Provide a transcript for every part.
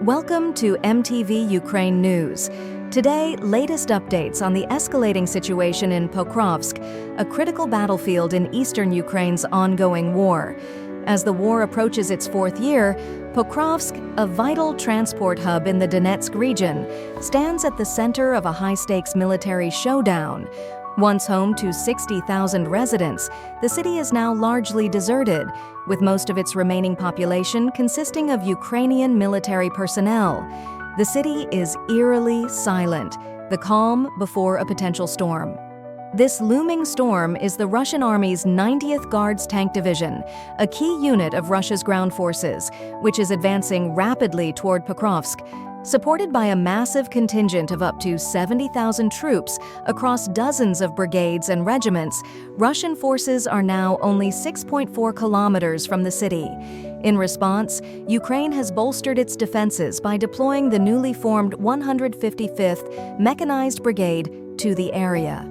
Welcome to MTV Ukraine News. Today, latest updates on the escalating situation in Pokrovsk, a critical battlefield in eastern Ukraine's ongoing war. As the war approaches its fourth year, Pokrovsk, a vital transport hub in the Donetsk region, stands at the center of a high-stakes military showdown. Once home to 60,000 residents, the city is now largely deserted, with most of its remaining population consisting of Ukrainian military personnel. The city is eerily silent, the calm before a potential storm. This looming storm is the Russian Army's 90th Guards Tank Division, a key unit of Russia's ground forces, which is advancing rapidly toward Pokrovsk. Supported by a massive contingent of up to 70,000 troops across dozens of brigades and regiments, Russian forces are now only 6.4 kilometers from the city. In response, Ukraine has bolstered its defenses by deploying the newly formed 155th Mechanized Brigade to the area.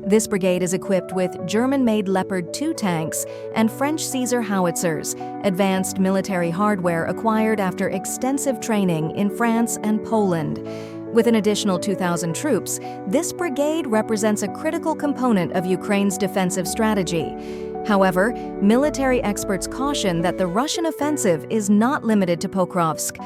This brigade is equipped with German-made Leopard 2 tanks and French Caesar howitzers, advanced military hardware acquired after extensive training in France and Poland. With an additional 2,000 troops, this brigade represents a critical component of Ukraine's defensive strategy. However, military experts caution that the Russian offensive is not limited to Pokrovsk.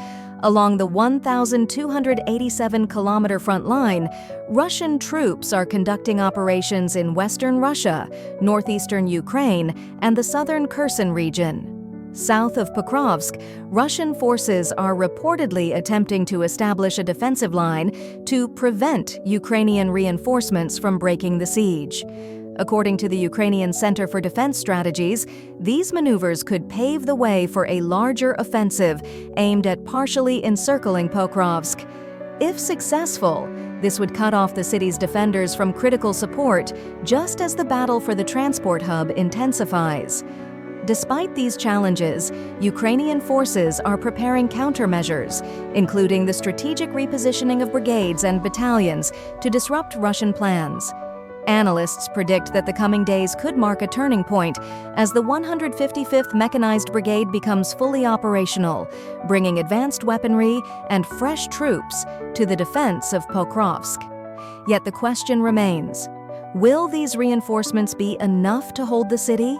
Along the 1,287-kilometer front line, Russian troops are conducting operations in western Russia, northeastern Ukraine, and the southern Kherson region. South of Pokrovsk, Russian forces are reportedly attempting to establish a defensive line to prevent Ukrainian reinforcements from breaking the siege. According to the Ukrainian Center for Defense Strategies, these maneuvers could pave the way for a larger offensive aimed at partially encircling Pokrovsk. If successful, this would cut off the city's defenders from critical support just as the battle for the transport hub intensifies. Despite these challenges, Ukrainian forces are preparing countermeasures, including the strategic repositioning of brigades and battalions to disrupt Russian plans. Analysts predict that the coming days could mark a turning point as the 155th Mechanized Brigade becomes fully operational, bringing advanced weaponry and fresh troops to the defense of Pokrovsk. Yet the question remains, will these reinforcements be enough to hold the city?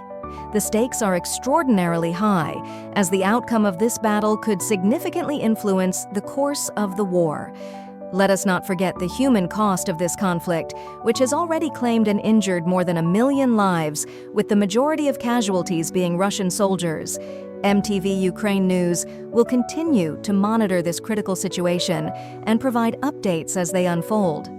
The stakes are extraordinarily high, as the outcome of this battle could significantly influence the course of the war. Let us not forget the human cost of this conflict, which has already claimed and injured more than 1 million lives, with the majority of casualties being Russian soldiers. MTV Ukraine News will continue to monitor this critical situation and provide updates as they unfold.